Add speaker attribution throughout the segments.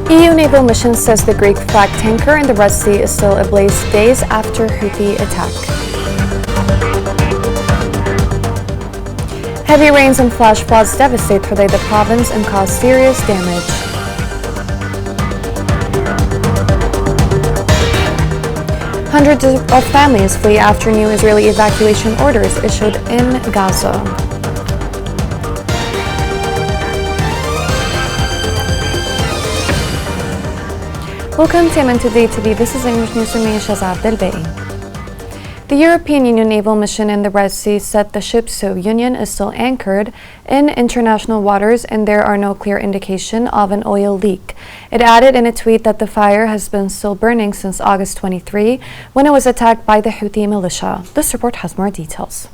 Speaker 1: EU naval mission says the Greek flag tanker in the Red Sea is still ablaze days after Houthi attack. Heavy rains and flash floods devastate Hodeida province and cause serious damage. Hundreds of families flee after new Israeli evacuation orders issued in Gaza. Welcome to Yemen Today TV. This is English News with me, Shazad Delbei. The European Union naval mission in the Red Sea said the ship Union is still anchored in international waters and there are no clear indication of an oil leak. It added in a tweet that the fire has been still burning since August 23 when it was attacked by the Houthi militia. This report has more details.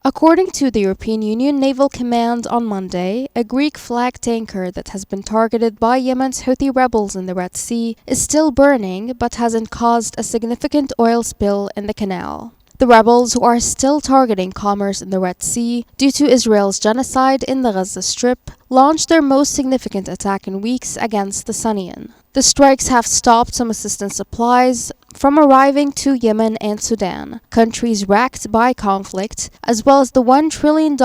Speaker 2: According to the European Union Naval Command on Monday, a Greek flag tanker that has been targeted by Yemen's Houthi rebels in the Red Sea is still burning but hasn't caused a significant oil spill in the canal. The rebels, who are still targeting commerce in the Red Sea due to Israel's genocide in the Gaza Strip, launched their most significant attack in weeks against the Sunnian. The strikes have stopped some assistance supplies from arriving to Yemen and Sudan, countries racked by conflict, as well as the $1 trillion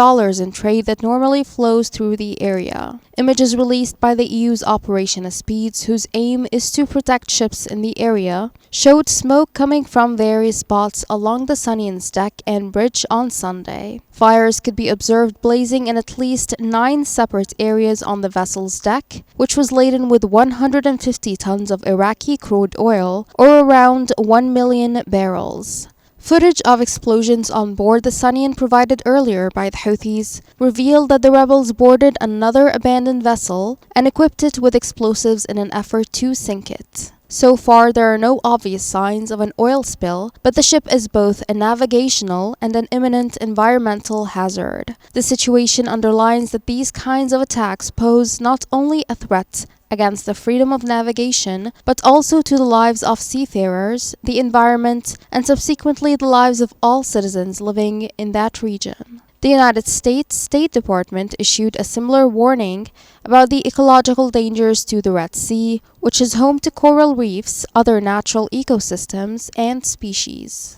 Speaker 2: in trade that normally flows through the area. Images released by the EU's Operation Aspides, whose aim is to protect ships in the area, showed smoke coming from various spots along the Sunnian's deck and bridge on Sunday. Fires could be observed blazing in at least 9 separate areas on the vessel's deck, which was laden with 150 tons of Iraqi crude oil, or around 1 million barrels. Footage of explosions on board the Sunnian provided earlier by the Houthis revealed that the rebels boarded another abandoned vessel and equipped it with explosives in an effort to sink it. So far, there are no obvious signs of an oil spill, but the ship is both a navigational and an imminent environmental hazard. The situation underlines that these kinds of attacks pose not only a threat against the freedom of navigation, but also to the lives of seafarers, the environment, and subsequently the lives of all citizens living in that region. The United States State Department issued a similar warning about the ecological dangers to the Red Sea, which is home to coral reefs, other natural ecosystems, and species.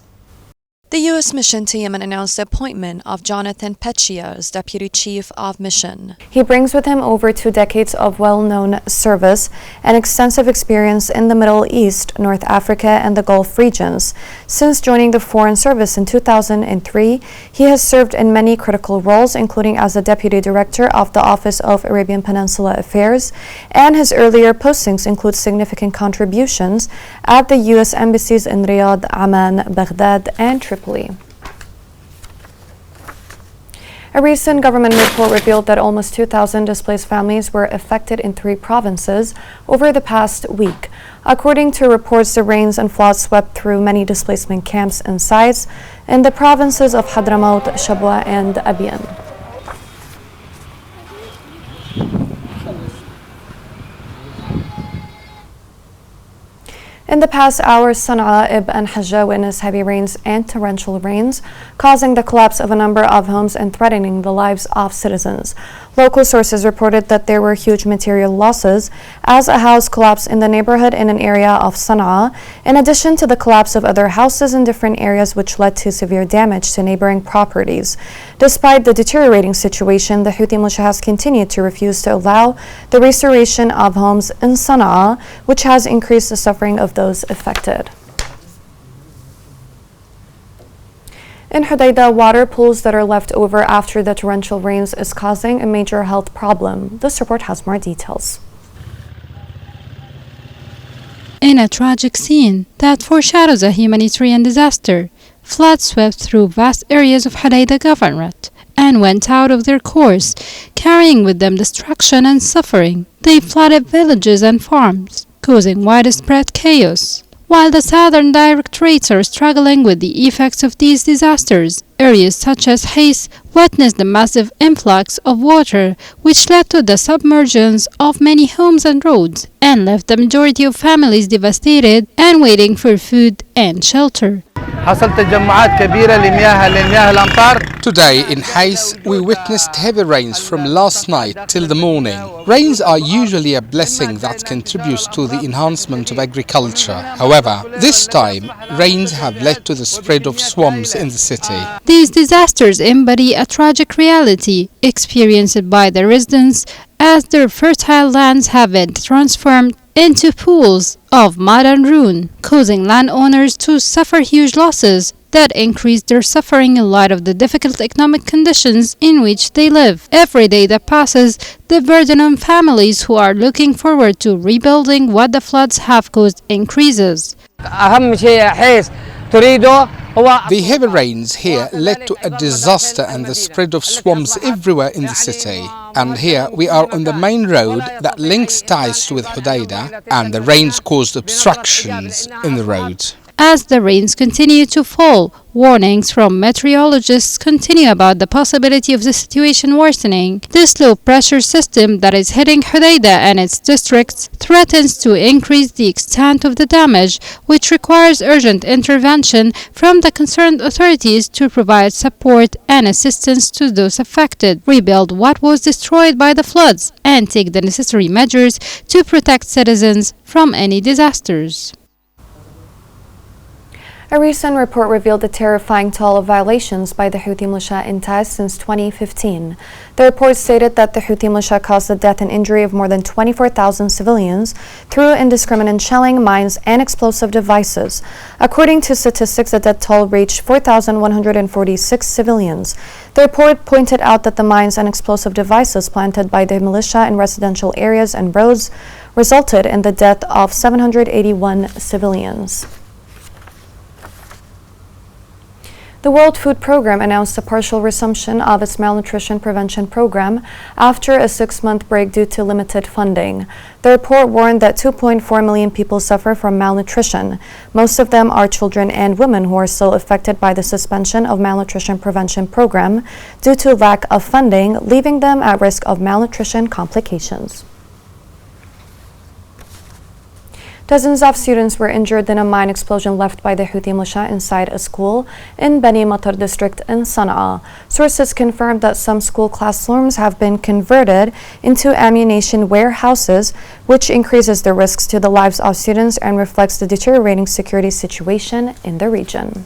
Speaker 1: The U.S. mission to Yemen announced the appointment of Jonathan Peccia as Deputy Chief of Mission. He brings with him over 2 decades of well-known service and extensive experience in the Middle East, North Africa, and the Gulf regions. Since joining the Foreign Service in 2003, he has served in many critical roles, including as the Deputy Director of the Office of Arabian Peninsula Affairs, and his earlier postings include significant contributions at the U.S. embassies in Riyadh, Amman, Baghdad, and Tripoli. A recent government report revealed that almost 2,000 displaced families were affected in 3 provinces over the past week. According to reports, the rains and floods swept through many displacement camps and sites in the provinces of Hadramaut, Shabwa, and Abiyan. In the past hours, Sana'a, Ib, and Hajjah witnessed heavy rains and torrential rains, causing the collapse of a number of homes and threatening the lives of citizens. Local sources reported that there were huge material losses as a house collapsed in the neighborhood in an area of Sana'a, in addition to the collapse of other houses in different areas, which led to severe damage to neighboring properties. Despite the deteriorating situation, the Houthi militia has continued to refuse to allow the restoration of homes in Sana'a, which has increased the suffering of those affected. In Hodeida, water pools that are left over after the torrential rains is causing a major health problem. This report has more details.
Speaker 3: In a tragic scene that foreshadows a humanitarian disaster, floods swept through vast areas of Hodeida Governorate and went out of their course, carrying with them destruction and suffering. They flooded villages and farms, causing widespread chaos. While the southern directorates are struggling with the effects of these disasters, areas such as Hais, witnessed a massive influx of water, which led to the submergence of many homes and roads, and left the majority of families devastated and waiting for food and shelter.
Speaker 4: حصل تجمعات كبيرة لمياه الأمطار.
Speaker 5: Today in Hais, we witnessed heavy rains from last night till the morning. Rains are usually a blessing that contributes to the enhancement of agriculture. However, this time, rains have led to the spread of swamps in the city.
Speaker 3: These disasters embody a tragic reality experienced by the residents as their fertile lands have been transformed into pools of mud and ruin, causing landowners to suffer huge losses that increase their suffering in light of the difficult economic conditions in which they live. Every day that passes, the burden on families who are looking forward to rebuilding what the floods have caused increases.
Speaker 4: أهم شيء حيس تريده هو
Speaker 5: The heavy rains here led to a disaster and the spread of swamps everywhere in the city. And here we are on the main road that links Tais with Hudaida, and the rains caused obstructions in the road.
Speaker 3: As the rains continue to fall, warnings from meteorologists continue about the possibility of the situation worsening. This low-pressure system that is hitting Hudaida and its districts threatens to increase the extent of the damage, which requires urgent intervention from the concerned authorities to provide support and assistance to those affected, rebuild what was destroyed by the floods, and take the necessary measures to protect citizens from any disasters.
Speaker 1: A recent report revealed the terrifying toll of violations by the Houthi militia in Taiz since 2015. The report stated that the Houthi militia caused the death and injury of more than 24,000 civilians through indiscriminate shelling, mines, and explosive devices. According to statistics, the death toll reached 4,146 civilians. The report pointed out that the mines and explosive devices planted by the militia in residential areas and roads resulted in the death of 781 civilians. The World Food Programme announced a partial resumption of its malnutrition prevention program after a 6-month break due to limited funding. The report warned that 2.4 million people suffer from malnutrition. Most of them are children and women who are still affected by the suspension of malnutrition prevention program due to lack of funding, leaving them at risk of malnutrition complications. Dozens of students were injured in a mine explosion left by the Houthi militia inside a school in Beni Matar district in Sana'a. Sources confirmed that some school classrooms have been converted into ammunition warehouses, which increases the risks to the lives of students and reflects the deteriorating security situation in the region.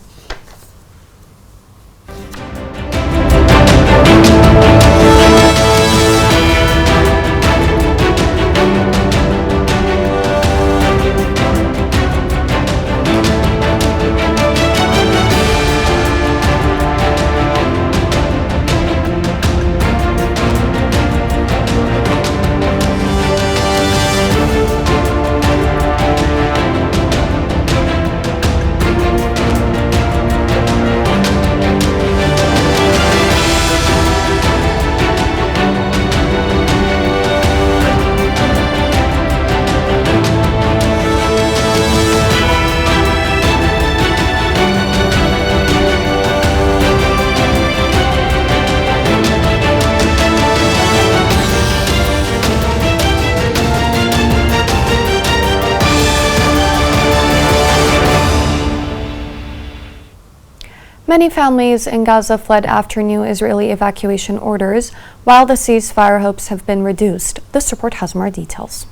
Speaker 1: Many families in Gaza fled after new Israeli evacuation orders, while the ceasefire hopes have been reduced. This report has more details.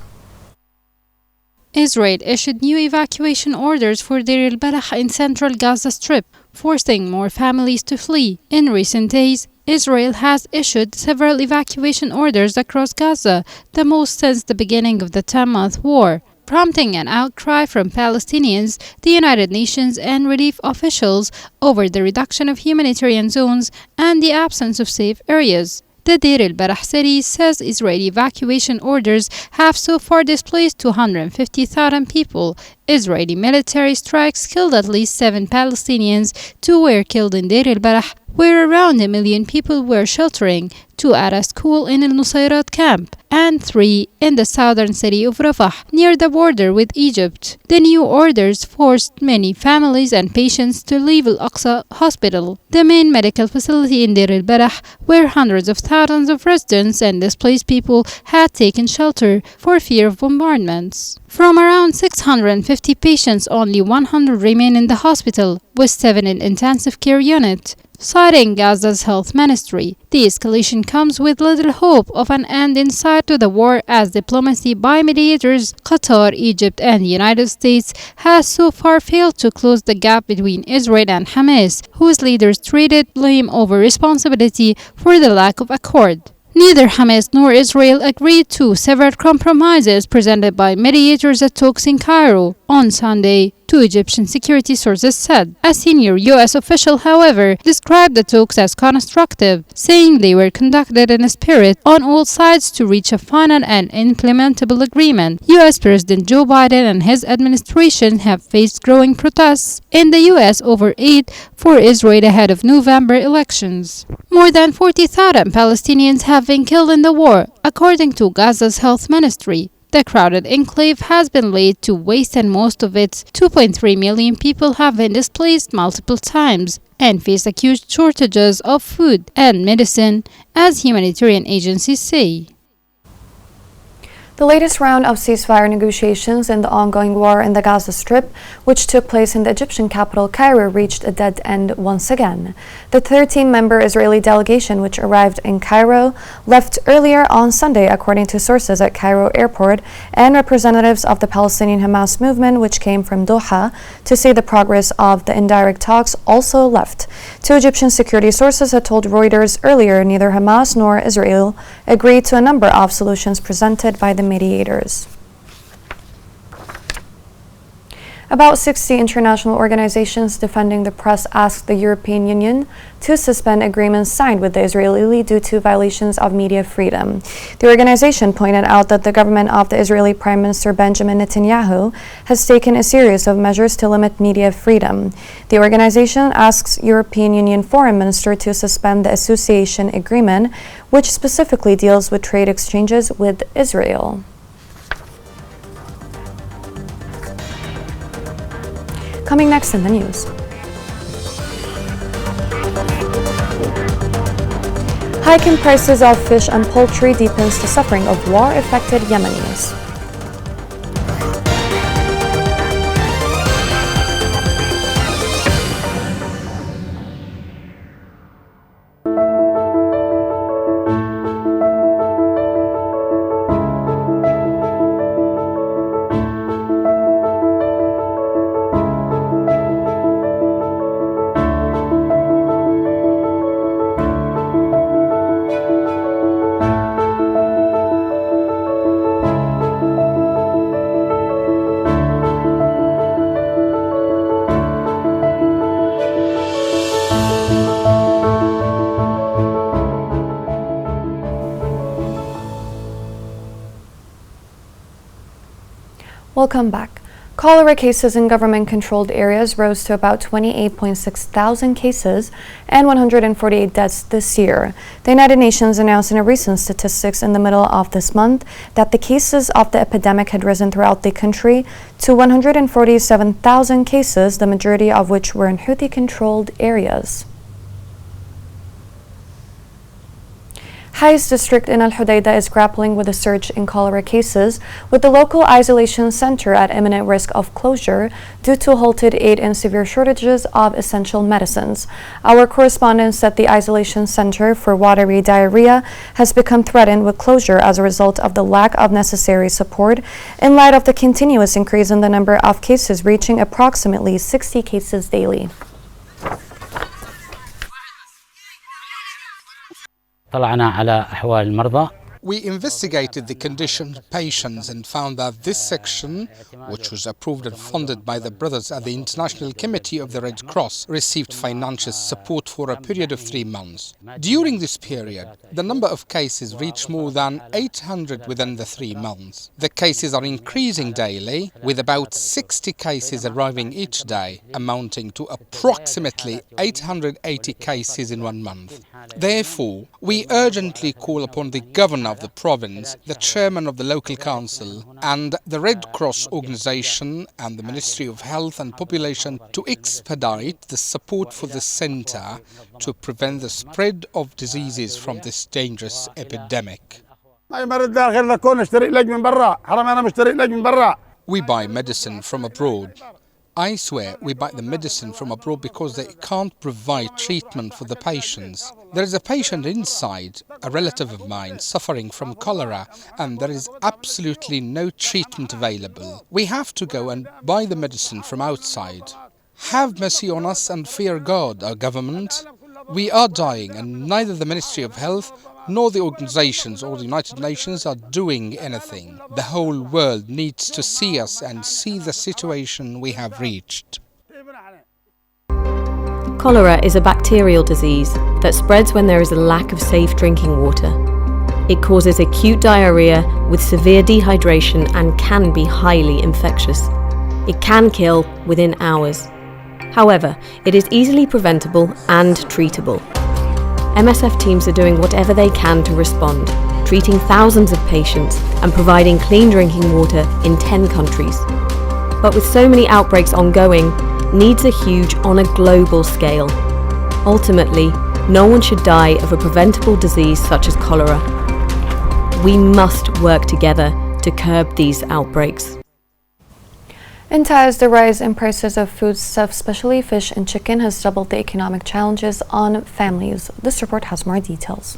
Speaker 3: Israel issued new evacuation orders for Deir el-Balah in central Gaza Strip, forcing more families to flee. In recent days, Israel has issued several evacuation orders across Gaza, the most since the beginning of the 10-month war, prompting an outcry from Palestinians, the United Nations, and relief officials over the reduction of humanitarian zones and the absence of safe areas. The Deir el-Balah city says Israeli evacuation orders have so far displaced 250,000 people. Israeli military strikes killed at least 7 Palestinians. 2 were killed in Deir el-Balah, where around 1 million people were sheltering. 2 at a school in Al Nusayrat camp, and 3 in the southern city of Rafah, near the border with Egypt. The new orders forced many families and patients to leave Al-Aqsa Hospital, the main medical facility in Deir al-Balah, where hundreds of thousands of residents and displaced people had taken shelter for fear of bombardments. From around 650 patients, only 100 remain in the hospital, with 7 in intensive care unit. Citing Gaza's health ministry, the escalation comes with little hope of an end in sight to the war, as diplomacy by mediators Qatar, Egypt, and the United States has so far failed to close the gap between Israel and Hamas, whose leaders traded blame over responsibility for the lack of accord. Neither Hamas nor Israel agreed to several compromises presented by mediators at talks in Cairo on Sunday, two Egyptian security sources said. A senior U.S. official, however, described the talks as constructive, saying they were conducted in a spirit on all sides to reach a final and implementable agreement. U.S. President Joe Biden and his administration have faced growing protests in the U.S. over aid for Israel ahead of November elections. More than 40,000 Palestinians have been killed in the war, according to Gaza's health ministry. The crowded enclave has been laid to waste, and most of its 2.3 million people have been displaced multiple times and face acute shortages of food and medicine, as humanitarian agencies say.
Speaker 1: The latest round of ceasefire negotiations in the ongoing war in the Gaza Strip, which took place in the Egyptian capital Cairo, reached a dead end once again. The 13-member Israeli delegation, which arrived in Cairo, left earlier on Sunday, according to sources at Cairo airport, and representatives of the Palestinian Hamas movement, which came from Doha to see the progress of the indirect talks, also left. Two Egyptian security sources had told Reuters earlier neither Hamas nor Israel agreed to a number of solutions presented by the mediators. About 60 international organizations defending the press asked the European Union to suspend agreements signed with the Israeli due to violations of media freedom. The organization pointed out that the government of the Israeli Prime Minister Benjamin Netanyahu has taken a series of measures to limit media freedom. The organization asks European Union Foreign Minister to suspend the association agreement, which specifically deals with trade exchanges with Israel. Coming next in the news. Hiking prices of fish and poultry deepens the suffering of war-affected Yemenis. Welcome back. Cholera cases in government-controlled areas rose to about 28.6 thousand cases and 148 deaths this year. The United Nations announced in a recent statistics in the middle of this month that the cases of the epidemic had risen throughout the country to 147,000 cases, the majority of which were in Houthi-controlled areas. Hais district in Al Hudaydah is grappling with a surge in cholera cases, with the local isolation center at imminent risk of closure due to halted aid and severe shortages of essential medicines. Our correspondent said the isolation center for watery diarrhea has become threatened with closure as a result of the lack of necessary support in light of the continuous increase in the number of cases, reaching approximately 60 cases daily.
Speaker 6: طلعنا على أحوال المرضى.
Speaker 5: We investigated the condition of patients and found that this section, which was approved and funded by the brothers at the International Committee of the Red Cross, received financial support for a period of 3 months. During this period, the number of cases reached more than 800 within the 3 months. The cases are increasing daily, with about 60 cases arriving each day, amounting to approximately 880 cases in 1 month. Therefore, we urgently call upon the governor of the province, the chairman of the local council, and the Red Cross organization and the Ministry of Health and Population to expedite the support for the center to prevent the spread of diseases from this dangerous epidemic. We buy medicine from abroad. I swear we buy the medicine from abroad because they can't provide treatment for the patients. There is a patient inside, a relative of mine, suffering from cholera, and there is absolutely no treatment available. We have to go and buy the medicine from outside. Have mercy on us and fear God, our government. We are dying, and neither the Ministry of Health nor the organizations or the United Nations are doing anything. The whole world needs to see us and see the situation we have reached.
Speaker 7: Cholera is a bacterial disease that spreads when there is a lack of safe drinking water. It causes acute diarrhea with severe dehydration and can be highly infectious. It can kill within hours. However, it is easily preventable and treatable. MSF teams are doing whatever they can to respond, treating thousands of patients and providing clean drinking water in 10 countries. But with so many outbreaks ongoing, needs are huge on a global scale. Ultimately, no one should die of a preventable disease such as cholera. We must work together to curb these outbreaks.
Speaker 1: In Taiz, the rise in prices of foodstuffs, especially fish and chicken, has doubled the economic challenges on families. This report has more details.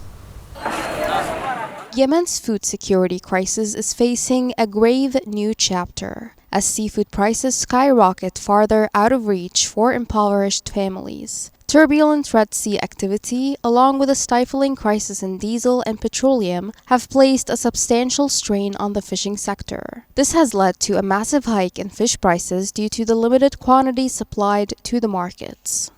Speaker 2: Yemen's food security crisis is facing a grave new chapter as seafood prices skyrocket farther out of reach for impoverished families. Turbulent Red Sea activity, along with a stifling crisis in diesel and petroleum, have placed a substantial strain on the fishing sector. This has led to a massive hike in fish prices due to the limited quantity supplied to the markets.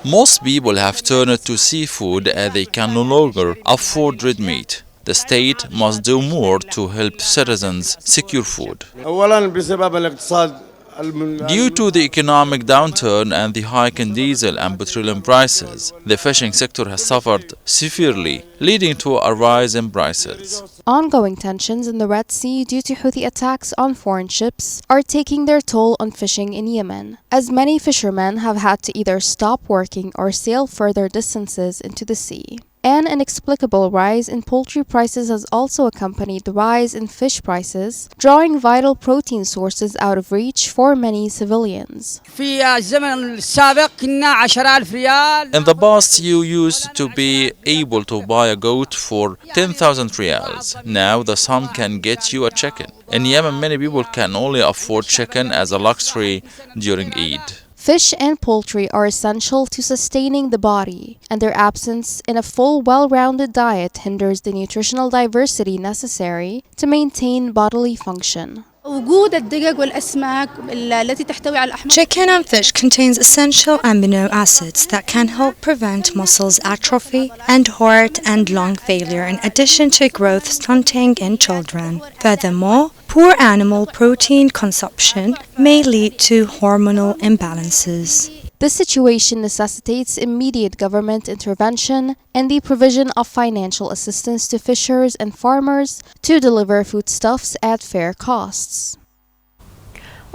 Speaker 8: Most people have turned to seafood as they can no longer afford red meat. The state must do more to help citizens secure food. Due to the economic downturn and the hike in diesel and petroleum prices, the fishing sector has suffered severely, leading to a rise in prices.
Speaker 2: Ongoing tensions in the Red Sea due to Houthi attacks on foreign ships are taking their toll on fishing in Yemen, as many fishermen have had to either stop working or sail further distances into the sea. An inexplicable rise in poultry prices has also accompanied the rise in fish prices, drawing vital protein sources out of reach for many civilians.
Speaker 8: In the past, you used to be able to buy a goat for 10,000 riyals. Now the sum can get you a chicken. In Yemen, many people can only afford chicken as a luxury during Eid.
Speaker 2: Fish and poultry are essential to sustaining the body, and their absence in a full, well-rounded diet hinders the nutritional diversity necessary to maintain bodily function.
Speaker 9: Chicken and fish contains essential amino acids that can help prevent muscles atrophy and heart and lung failure, in addition to growth stunting in children. Furthermore, poor animal protein consumption may lead to hormonal imbalances.
Speaker 2: This situation necessitates immediate government intervention and the provision of financial assistance to fishers and farmers to deliver foodstuffs at fair costs.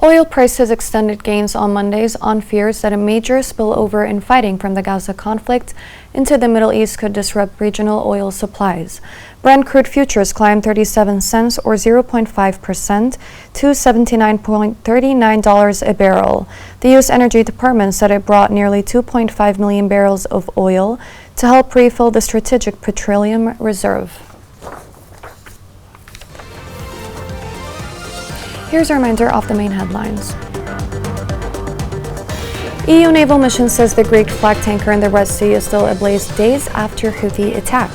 Speaker 1: Oil prices extended gains on Mondays on fears that a major spillover in fighting from the Gaza conflict into the Middle East could disrupt regional oil supplies. Brent crude futures climbed 37 cents or 0.5% to $79.39 a barrel. The U.S. Energy Department said it brought nearly 2.5 million barrels of oil to help refill the strategic petroleum reserve. Here's a reminder of the main headlines. EU naval mission says the Greek flag tanker in the Red Sea is still ablaze days after Houthi attack.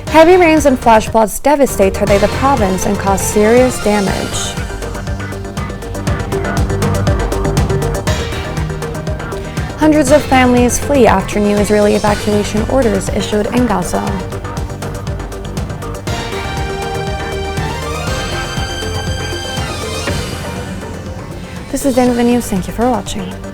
Speaker 1: Heavy rains and flash floods devastate Hodeida province and cause serious damage. Hundreds of families flee after new Israeli evacuation orders issued in Gaza. This is the end of the news. Thank you for watching.